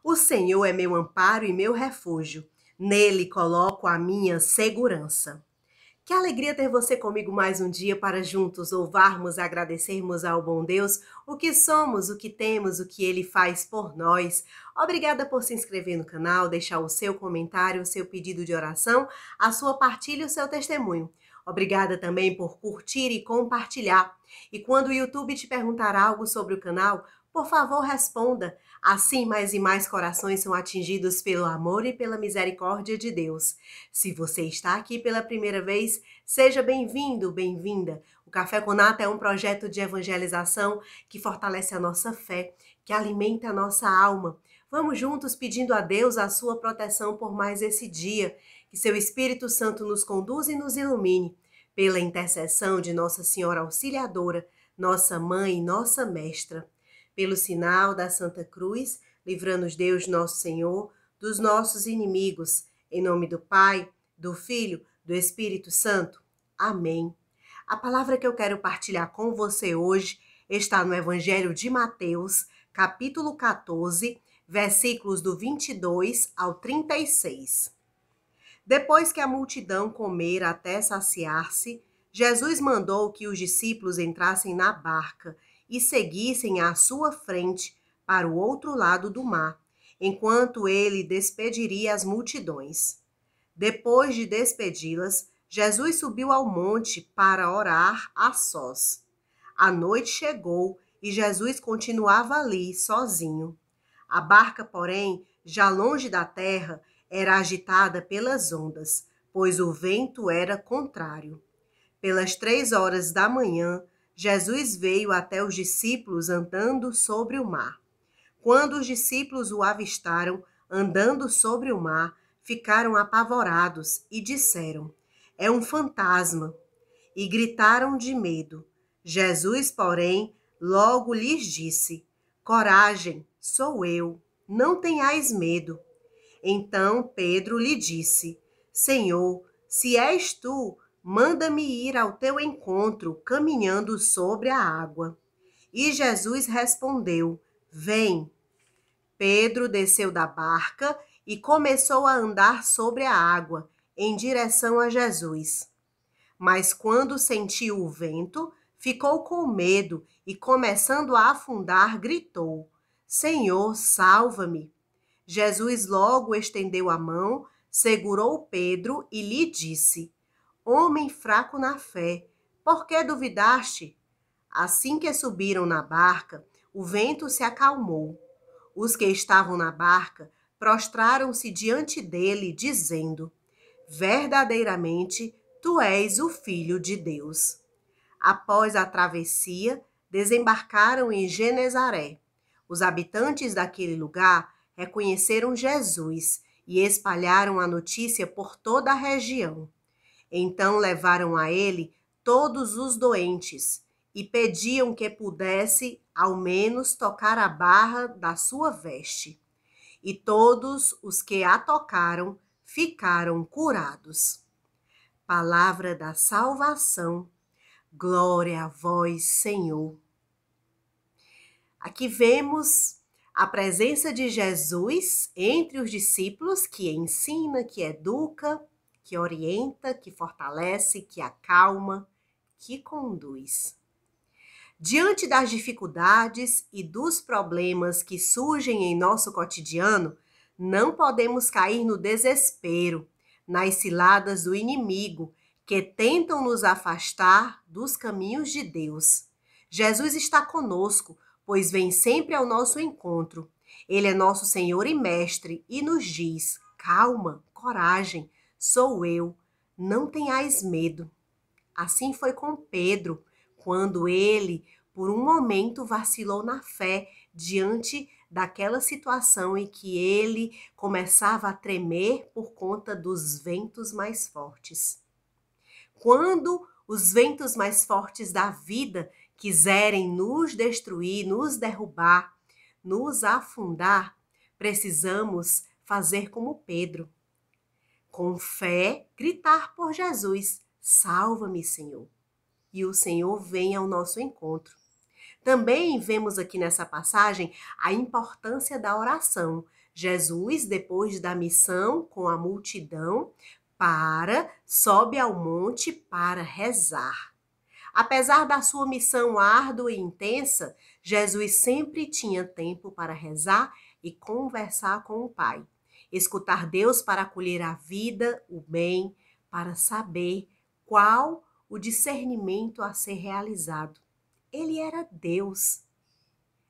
O Senhor é meu amparo e meu refúgio. Nele coloco a minha segurança. Que alegria ter você comigo mais um dia para juntos louvarmos e agradecermos ao bom Deus o que somos, o que temos, o que Ele faz por nós. Obrigada por se inscrever no canal, deixar o seu comentário, o seu pedido de oração, a sua partilha e o seu testemunho. Obrigada também por curtir e compartilhar. E quando o YouTube te perguntar algo sobre o canal, por favor, responda. Assim, mais e mais corações são atingidos pelo amor e pela misericórdia de Deus. Se você está aqui pela primeira vez, seja bem-vindo, bem-vinda. O Café com Nata é um projeto de evangelização que fortalece a nossa fé, que alimenta a nossa alma. Vamos juntos pedindo a Deus a sua proteção por mais esse dia. Que seu Espírito Santo nos conduza e nos ilumine. Pela intercessão de Nossa Senhora Auxiliadora, nossa Mãe e nossa Mestra. Pelo sinal da Santa Cruz, livra-nos Deus nosso Senhor dos nossos inimigos. Em nome do Pai, do Filho, do Espírito Santo. Amém. A palavra que eu quero partilhar com você hoje está no Evangelho de Mateus, capítulo 14, versículos do 22 ao 36. Depois que a multidão comera até saciar-se, Jesus mandou que os discípulos entrassem na barca e seguissem à sua frente para o outro lado do mar, enquanto ele despediria as multidões. Depois de despedi-las, Jesus subiu ao monte para orar a sós. A noite chegou e Jesus continuava ali, sozinho. A barca, porém, já longe da terra, era agitada pelas ondas, pois o vento era contrário. Pelas 3 horas da manhã, Jesus veio até os discípulos andando sobre o mar. Quando os discípulos o avistaram andando sobre o mar, ficaram apavorados e disseram: "É um fantasma!" E gritaram de medo. Jesus, porém, logo lhes disse: "Coragem, sou eu, não tenhais medo." Então Pedro lhe disse: "Senhor, se és tu, manda-me ir ao teu encontro, caminhando sobre a água." E Jesus respondeu: "Vem." Pedro desceu da barca e começou a andar sobre a água, em direção a Jesus. Mas quando sentiu o vento, ficou com medo e, começando a afundar, gritou: "Senhor, salva-me!" Jesus logo estendeu a mão, segurou Pedro e lhe disse: "Homem fraco na fé, por que duvidaste?" Assim que subiram na barca, o vento se acalmou. Os que estavam na barca prostraram-se diante dele, dizendo: "Verdadeiramente, tu és o Filho de Deus." Após a travessia, desembarcaram em Genezaré. Os habitantes daquele lugar reconheceram Jesus e espalharam a notícia por toda a região. Então levaram a ele todos os doentes e pediam que pudesse, ao menos, tocar a barra da sua veste. E todos os que a tocaram ficaram curados. Palavra da salvação. Glória a vós, Senhor. Aqui vemos a presença de Jesus entre os discípulos, que ensina, que educa, que orienta, que fortalece, que acalma, que conduz. Diante das dificuldades e dos problemas que surgem em nosso cotidiano, não podemos cair no desespero, nas ciladas do inimigo, que tentam nos afastar dos caminhos de Deus. Jesus está conosco, pois vem sempre ao nosso encontro. Ele é nosso Senhor e Mestre e nos diz: "Calma, coragem, sou eu, não tenhais medo." Assim foi com Pedro, quando ele, por um momento, vacilou na fé diante daquela situação em que ele começava a tremer por conta dos ventos mais fortes. Quando os ventos mais fortes da vida quiserem nos destruir, nos derrubar, nos afundar, precisamos fazer como Pedro. Com fé, gritar por Jesus: "Salva-me, Senhor." E o Senhor vem ao nosso encontro. Também vemos aqui nessa passagem a importância da oração. Jesus, depois da missão com a multidão, sobe ao monte para rezar. Apesar da sua missão árdua e intensa, Jesus sempre tinha tempo para rezar e conversar com o Pai. Escutar Deus para acolher a vida, o bem, para saber qual o discernimento a ser realizado. Ele era Deus,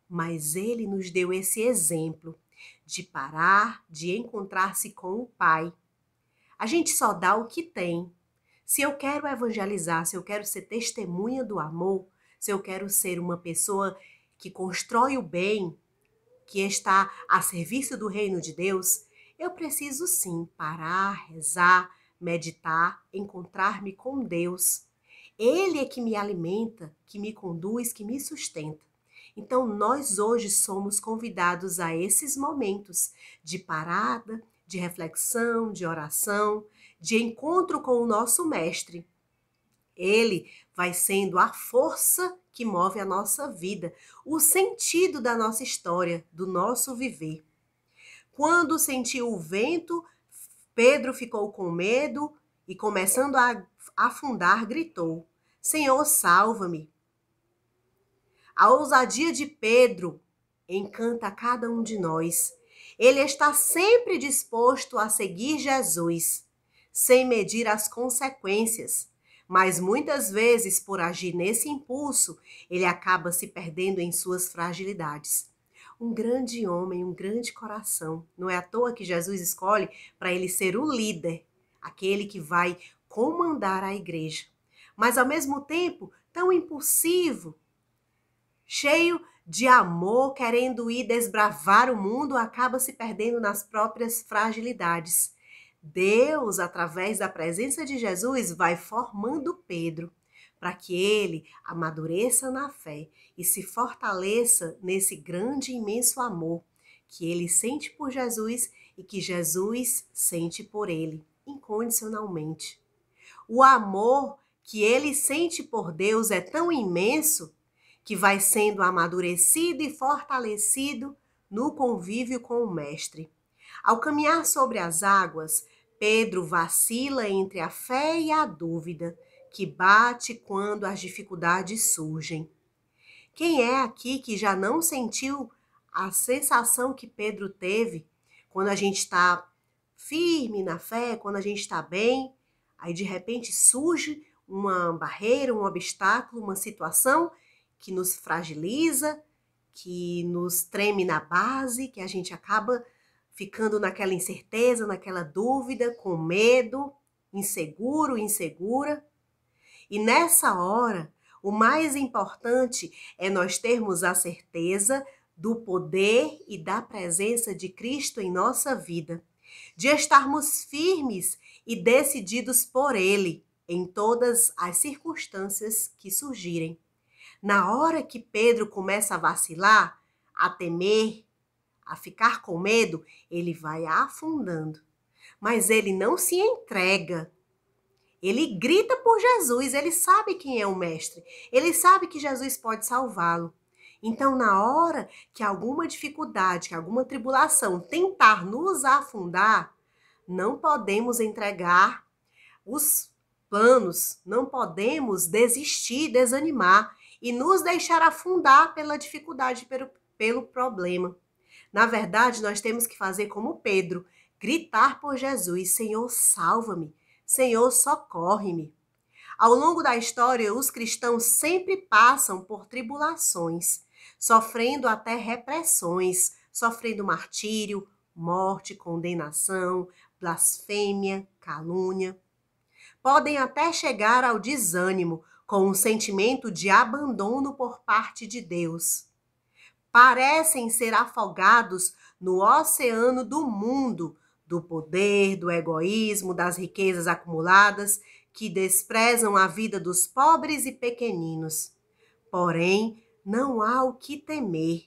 mas ele nos deu esse exemplo de parar, de encontrar-se com o Pai. A gente só dá o que tem. Se eu quero evangelizar, se eu quero ser testemunha do amor, se eu quero ser uma pessoa que constrói o bem, que está a serviço do reino de Deus, eu preciso sim parar, rezar, meditar, encontrar-me com Deus. Ele é que me alimenta, que me conduz, que me sustenta. Então, nós hoje somos convidados a esses momentos de parada, de reflexão, de oração, de encontro com o nosso Mestre. Ele vai sendo a força que move a nossa vida, o sentido da nossa história, do nosso viver. Quando sentiu o vento, Pedro ficou com medo e, começando a afundar, gritou: Senhor, salva-me! A ousadia de Pedro encanta cada um de nós. Ele está sempre disposto a seguir Jesus, sem medir as consequências. Mas muitas vezes, por agir nesse impulso, ele acaba se perdendo em suas fragilidades. Um grande homem, um grande coração. Não é à toa que Jesus escolhe para ele ser o líder, aquele que vai comandar a igreja. Mas ao mesmo tempo, tão impulsivo, cheio de amor, querendo ir desbravar o mundo, acaba se perdendo nas próprias fragilidades. Deus, através da presença de Jesus, vai formando Pedro para que ele amadureça na fé e se fortaleça nesse grande e imenso amor que ele sente por Jesus e que Jesus sente por ele, incondicionalmente. O amor que ele sente por Deus é tão imenso que vai sendo amadurecido e fortalecido no convívio com o Mestre. Ao caminhar sobre as águas, Pedro vacila entre a fé e a dúvida, que bate quando as dificuldades surgem. Quem é aqui que já não sentiu a sensação que Pedro teve quando a gente está firme na fé, quando a gente está bem, aí de repente surge uma barreira, um obstáculo, uma situação que nos fragiliza, que nos treme na base, que a gente acaba ficando naquela incerteza, naquela dúvida, com medo, inseguro, insegura. E nessa hora, o mais importante é nós termos a certeza do poder e da presença de Cristo em nossa vida, de estarmos firmes e decididos por Ele em todas as circunstâncias que surgirem. Na hora que Pedro começa a vacilar, a temer, a ficar com medo, ele vai afundando. Mas ele não se entrega. Ele grita por Jesus, ele sabe quem é o Mestre. Ele sabe que Jesus pode salvá-lo. Então, na hora que alguma dificuldade, que alguma tribulação tentar nos afundar, não podemos entregar os planos, não podemos desistir, desanimar e nos deixar afundar pela dificuldade, pelo problema. Na verdade, nós temos que fazer como Pedro, gritar por Jesus: Senhor, salva-me, Senhor, socorre-me. Ao longo da história, os cristãos sempre passam por tribulações, sofrendo até repressões, sofrendo martírio, morte, condenação, blasfêmia, calúnia. Podem até chegar ao desânimo, com um sentimento de abandono por parte de Deus. Parecem ser afogados no oceano do mundo, do poder, do egoísmo, das riquezas acumuladas, que desprezam a vida dos pobres e pequeninos. Porém, não há o que temer,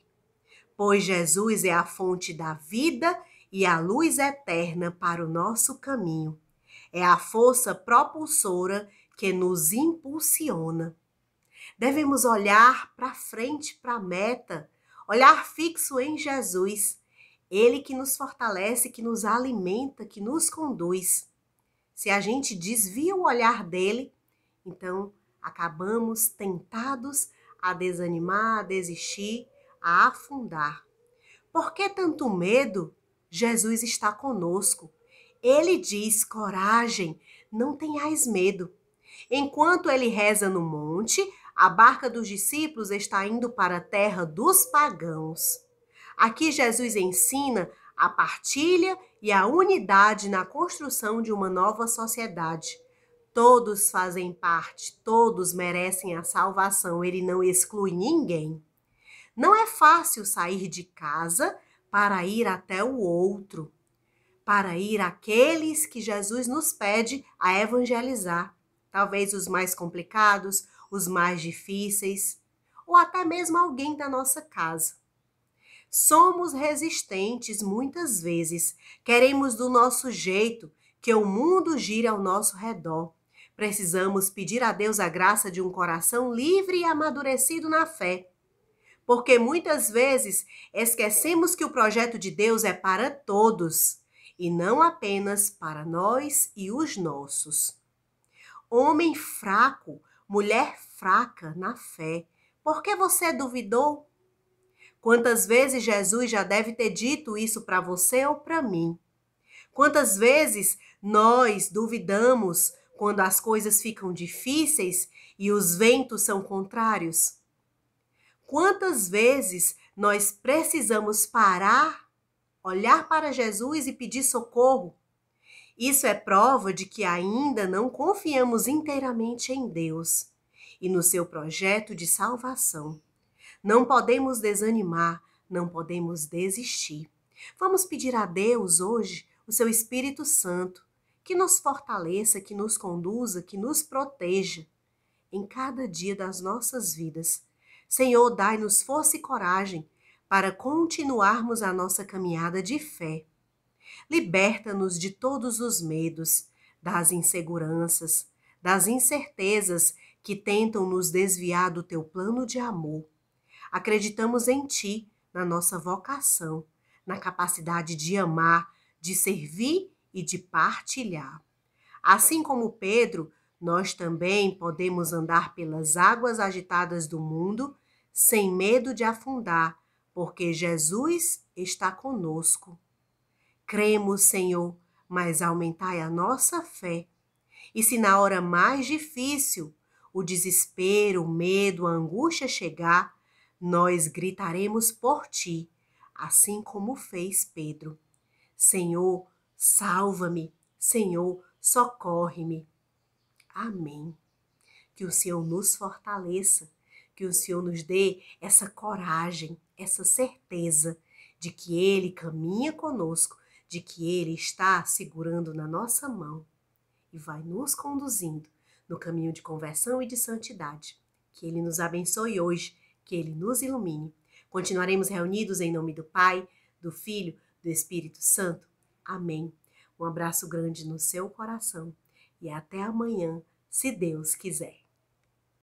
pois Jesus é a fonte da vida e a luz eterna para o nosso caminho. É a força propulsora que nos impulsiona. Devemos olhar para frente, para a meta, olhar fixo em Jesus. Ele que nos fortalece, que nos alimenta, que nos conduz. Se a gente desvia o olhar dele, então acabamos tentados a desanimar, a desistir, a afundar. Por que tanto medo? Jesus está conosco. Ele diz: coragem, não tenhais medo. Enquanto ele reza no monte, a barca dos discípulos está indo para a terra dos pagãos. Aqui Jesus ensina a partilha e a unidade na construção de uma nova sociedade. Todos fazem parte, todos merecem a salvação, ele não exclui ninguém. Não é fácil sair de casa para ir até o outro, para ir àqueles que Jesus nos pede a evangelizar. Talvez os mais complicados, os mais difíceis, ou até mesmo alguém da nossa casa. Somos resistentes muitas vezes, queremos do nosso jeito, que o mundo gire ao nosso redor. Precisamos pedir a Deus a graça de um coração livre e amadurecido na fé. Porque muitas vezes esquecemos que o projeto de Deus é para todos e não apenas para nós e os nossos. Homem fraco, mulher fraca na fé, por que você duvidou? Quantas vezes Jesus já deve ter dito isso para você ou para mim? Quantas vezes nós duvidamos quando as coisas ficam difíceis e os ventos são contrários? Quantas vezes nós precisamos parar, olhar para Jesus e pedir socorro? Isso é prova de que ainda não confiamos inteiramente em Deus e no seu projeto de salvação. Não podemos desanimar, não podemos desistir. Vamos pedir a Deus hoje o seu Espírito Santo, que nos fortaleça, que nos conduza, que nos proteja em cada dia das nossas vidas. Senhor, dai-nos força e coragem para continuarmos a nossa caminhada de fé. Liberta-nos de todos os medos, das inseguranças, das incertezas que tentam nos desviar do teu plano de amor. Acreditamos em ti, na nossa vocação, na capacidade de amar, de servir e de partilhar. Assim como Pedro, nós também podemos andar pelas águas agitadas do mundo sem medo de afundar, porque Jesus está conosco. Cremos, Senhor, mas aumentai a nossa fé. E se na hora mais difícil o desespero, o medo, a angústia chegar, nós gritaremos por ti, assim como fez Pedro. Senhor, salva-me. Senhor, socorre-me. Amém. Que o Senhor nos fortaleça, que o Senhor nos dê essa coragem, essa certeza de que Ele caminha conosco, de que Ele está segurando na nossa mão e vai nos conduzindo no caminho de conversão e de santidade. Que Ele nos abençoe hoje, que Ele nos ilumine. Continuaremos reunidos em nome do Pai, do Filho, do Espírito Santo. Amém. Um abraço grande no seu coração e até amanhã, se Deus quiser.